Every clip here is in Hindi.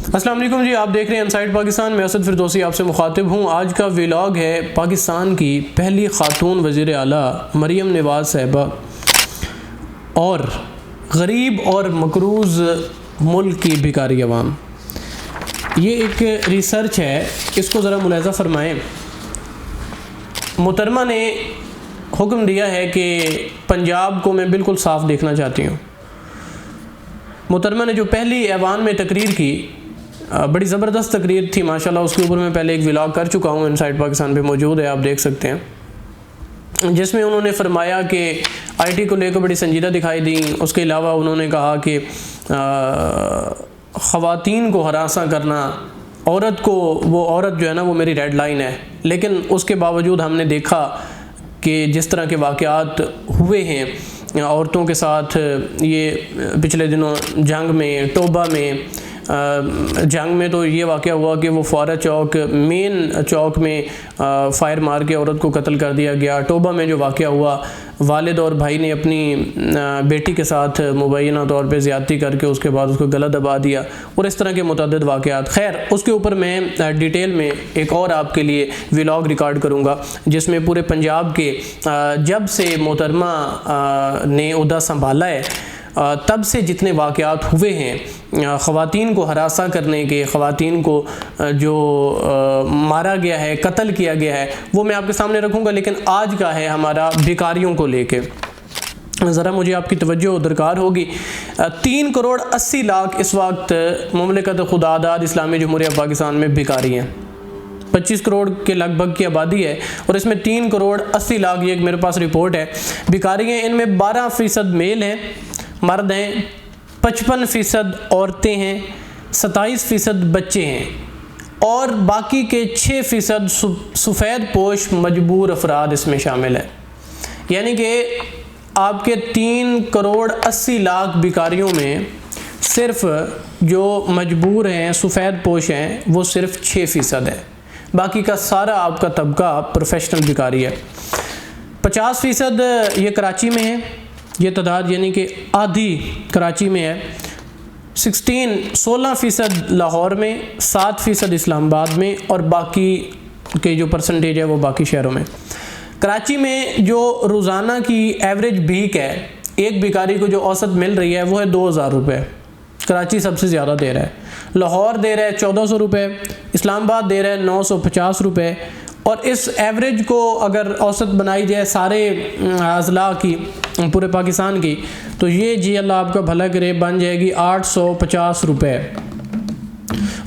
अस्सलाम वालेकुम जी, आप देख रहे हैं इनसाइड पाकिस्तान। मैं असद फिरदौसी आपसे मुखातिब हूँ। आज का व्लॉग है पाकिस्तान की पहली ख़ातून वज़ीर आला मरीम नवाज़ साहिबा और गरीब और मकरूज़ मुल्क की भिखारी अवाम। ये एक रिसर्च है, इसको ज़रा मुलाहिज़ा फ़रमाएँ। मोहतरमा ने हुक्म दिया है कि पंजाब को मैं बिल्कुल साफ़ देखना चाहती हूँ। मोहतरमा ने जो पहली ऐवान में तकरीर की, बड़ी ज़बरदस्त तकरीर थी माशाल्लाह। उसके ऊपर मैं पहले एक व्लॉग कर चुका हूँ, इनसाइड पाकिस्तान पे मौजूद है, आप देख सकते हैं। जिसमें उन्होंने फरमाया कि आईटी को लेकर बड़ी संजीदा दिखाई दी। उसके अलावा उन्होंने कहा कि ख़वातीन को हरासा करना, औरत को, वो औरत जो है ना वो मेरी रेड लाइन है। लेकिन उसके बावजूद हमने देखा कि जिस तरह के वाक़यात हुए हैं औरतों के साथ, ये पिछले दिनों जंग में, टोबा में, जंग में तो ये वाक़या हुआ कि वो फौरा चौक, मेन चौक में फ़ायर मार के औरत को कत्ल कर दिया गया। टोबा में जो वाक़या हुआ, वालिद और भाई ने अपनी बेटी के साथ मुबैना तौर पे ज़्यादती करके उसके बाद उसको गला दबा दिया, और इस तरह के मुतअद्दिद वाक़यात। खैर, उसके ऊपर मैं डिटेल में एक और आपके लिए व्लॉग रिकॉर्ड करूँगा, जिसमें पूरे पंजाब के जब से मोहतरमा ने ओहदा संभाला है तब से जितने वाक़यात हुए हैं ख़वातीन को हरासा करने के, ख़वातीन को जो मारा गया है, कत्ल किया गया है, वो मैं आपके सामने रखूँगा। लेकिन आज का है हमारा भिखारियों को लेके। ज़रा मुझे आपकी तवज्जो दरकार होगी। 3 करोड़ 80 लाख इस वक्त मुमलिकत खुदादाद इस्लामी जमहूरिया पाकिस्तान में भिखारी हैं। 25 करोड़ के लगभग की आबादी है और इसमें 3 करोड़ 80 लाख, ये एक मेरे पास रिपोर्ट है, भिखारी हैं। इनमें 12% मेल हैं, मर्द हैं, 55% औरतें हैं, 27% बच्चे हैं और बाकी के 6% सफ़ेद पोश मजबूर अफराद इसमें शामिल है। यानी कि आपके 3 करोड़ 80 लाख भिखारियों में सिर्फ जो मजबूर हैं, सफ़ेद पोश हैं, वो सिर्फ 6% है। बाकी का सारा आपका तबका प्रोफेशनल भिखारी है। 50% ये कराची में है, ये तादाद यानी कि आधी कराची में है। 16% लाहौर में, 7% इस्लामाबाद में और बाकी के जो परसेंटेज है वो बाकी शहरों में। कराची में जो रोज़ाना की एवरेज भीख है, एक भिखारी को जो औसत मिल रही है वो है 2000 रुपये। कराची सबसे ज़्यादा दे रहा है। लाहौर दे रहा है 1400 रुपये, इस्लामाबाद दे रहा है 950 रुपये। और इस एवरेज को अगर औसत बनाई जाए सारे अज़ला की, पूरे पाकिस्तान की, तो ये जी अल्लाह आपका भला करे बन जाएगी 850 रुपये।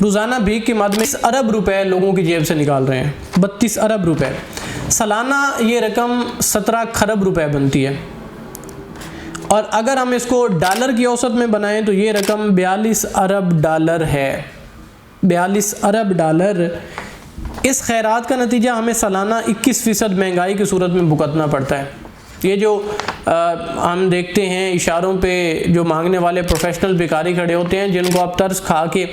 रोज़ाना भीख के मद में 30 अरब रुपए लोगों की जेब से निकाल रहे हैं। 32 अरब रुपए सालाना, ये रकम 17 खरब रुपए बनती है। और अगर हम इसको डॉलर की औसत में बनाएं तो ये रकम 42 अरब डॉलर है। 42 अरब डॉलर। इस खैरात का नतीजा हमें सालाना 21% महंगाई की सूरत में भुगतना पड़ता है। ये जो हम देखते हैं इशारों पे जो मांगने वाले प्रोफेशनल भिखारी खड़े होते हैं, जिनको आप तर्स खा के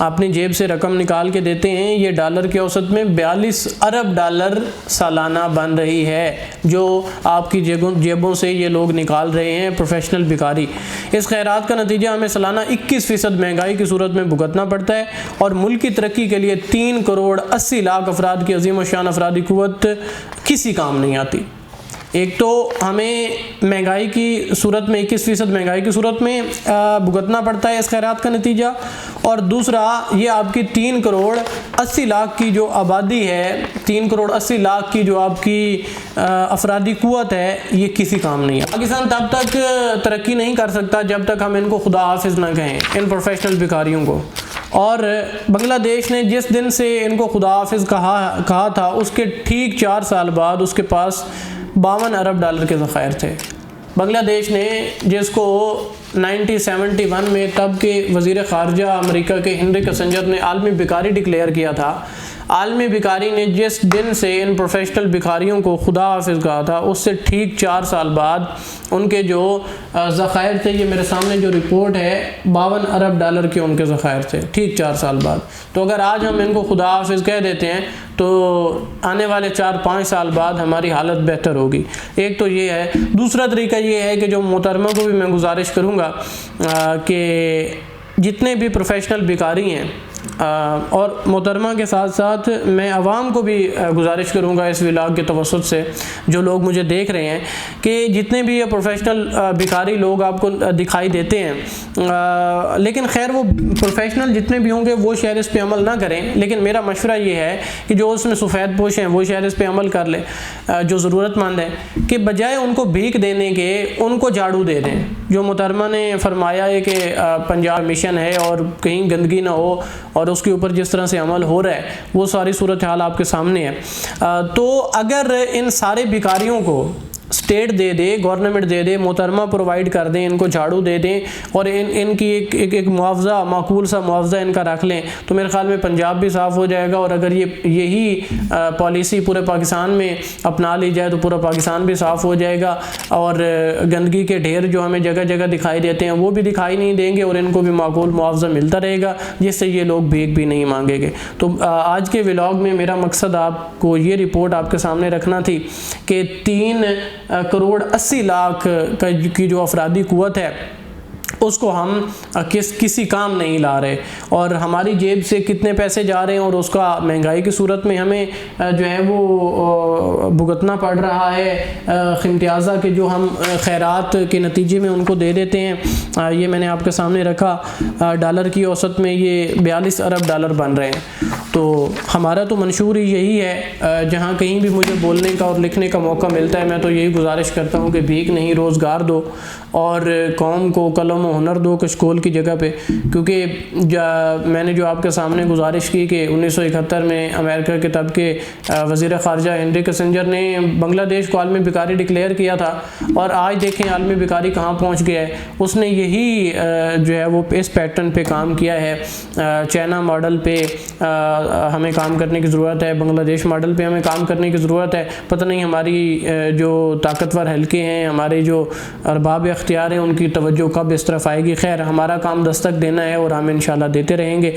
अपनी जेब से रकम निकाल के देते हैं, ये डॉलर के औसत में 42 अरब डॉलर सालाना बन रही है, जो आपकी जेबों से ये लोग निकाल रहे हैं प्रोफेशनल भिखारी। इस खैरात का नतीजा हमें सालाना 21% महंगाई की सूरत में भुगतना पड़ता है। और मुल्क की तरक्की के लिए 3 करोड़ 80 लाख अफराद की अजीम शान अफरादी क़ुव्वत किसी काम नहीं आती। एक तो हमें महंगाई की सूरत में 21% महंगाई की सूरत में भुगतना पड़ता है इस खैरात का नतीजा, और दूसरा ये आपकी 3 करोड़ 80 लाख की जो आबादी है, 3 करोड़ 80 लाख की जो आपकी अफरादी क़ुव्वत है, ये किसी काम नहीं है। पाकिस्तान तब तक तरक्की नहीं कर सकता जब तक हम इनको खुदा हाफिज ना कहें, इन प्रोफेशनल भिखारियों को। और बांग्लादेश ने जिस दिन से इनको खुदा हाफिज कहा था, उसके ठीक 4 साल बाद उसके पास 52 अरब डॉलर के ज़खायर थे। बांग्लादेश ने, जिसको 1971 में तब के वज़ीर ख़ारजा अमेरिका के हेनरी किसिंजर ने आलमी भिखारी डिक्लेयर किया था, आलमी भिखारी ने जिस दिन से इन प्रोफेशनल भिखारियों को खुदा हाफिज कहा था, उससे ठीक 4 साल बाद उनके जो ज़खायर थे, ये मेरे सामने जो रिपोर्ट है, 52 अरब डॉलर के उनके ज़खायर थे ठीक 4 साल बाद। तो अगर आज हम इनको खुदा हाफिज कह देते हैं तो आने वाले 4-5 साल बाद हमारी हालत बेहतर होगी। एक तो ये है। दूसरा तरीका ये है कि जो मोहतरमा को भी मैं गुजारिश करूँगा कि जितने भी प्रोफेशनल भिखारी हैं और मोहतरमा के साथ साथ मैं आवाम को भी गुजारिश करूँगा इस व्लॉग के तवस्सुत से, जो लोग मुझे देख रहे हैं, कि जितने भी ये प्रोफेशनल भिखारी लोग आपको दिखाई देते हैं, लेकिन खैर वो प्रोफेशनल जितने भी होंगे वो शायद इस पे अमल ना करें, लेकिन मेरा मशवरा ये है कि जो उसमें सफ़ेद पोश हैं वो शायद इस पे अमल कर ले, जो ज़रूरतमंद है, कि बजाय उनको भीख देने के उनको झाड़ू दे दें। जो मोहतरमा ने फरमाया है कि पंजाब मिशन है और कहीं गंदगी ना हो, और उसके ऊपर जिस तरह से अमल हो रहा है वो सारी सूरत हाल आपके सामने है। तो अगर इन सारे भिखारियों को स्टेट दे दे, गवर्नमेंट दे दे, मोहतरमा प्रोवाइड कर दें, इनको झाड़ू दे दें और इनकी एक मुआवजा, माकूल सा मुआवजा इनका रख लें, तो मेरे ख्याल में पंजाब भी साफ़ हो जाएगा। और अगर यही पॉलिसी पूरे पाकिस्तान में अपना ली जाए तो पूरा पाकिस्तान भी साफ़ हो जाएगा, और गंदगी के ढेर जो हमें जगह जगह दिखाई देते हैं वो भी दिखाई नहीं देंगे, और इनको भी माकूल मुआवजा मिलता रहेगा, जिससे ये लोग भीख भी नहीं मांगेंगे। तो आज के व्लॉग में मेरा मकसद आपको ये रिपोर्ट आपके सामने रखना थी कि 3 करोड़ 80 लाख की जो अफरादी कुव्वत है उसको हम किसी काम नहीं ला रहे, और हमारी जेब से कितने पैसे जा रहे हैं और उसका महंगाई की सूरत में हमें जो है वो भुगतना पड़ रहा है। इम्तियाज़ा के जो हम खैरात के नतीजे में उनको दे देते हैं, ये मैंने आपके सामने रखा। डॉलर की औसत में ये 42 अरब डॉलर बन रहे हैं। तो हमारा तो मंशूर ही यही है, जहाँ कहीं भी मुझे बोलने का और लिखने का मौका मिलता है मैं तो यही गुजारिश करता हूँ कि भीख नहीं, रोज़गार दो और कौम को कलम और हुनर दो कशकोल की जगह पे। क्योंकि मैंने जो आपके सामने गुजारिश की कि 1971 में अमेरिका के तब के वज़ीर ख़ारजा हेनरी किसिंजर ने बांग्लादेश को आलमी भिखारी डिक्लेयर किया था, और आज देखें आलमी भिखारी कहाँ पहुँच गया है। उसने यही जो है वो इस पैटर्न पे काम किया है। चाइना मॉडल पे हमें काम करने की ज़रूरत है, बांग्लादेश मॉडल पे हमें काम करने की ज़रूरत है। पता नहीं हमारी जो ताकतवर हल्के हैं, हमारे जो अरबाब इख्तियार हैं, उनकी तवज्जो कब इस तरफ आएगी। खैर, हमारा काम दस्तक देना है और हम इंशाल्लाह देते रहेंगे।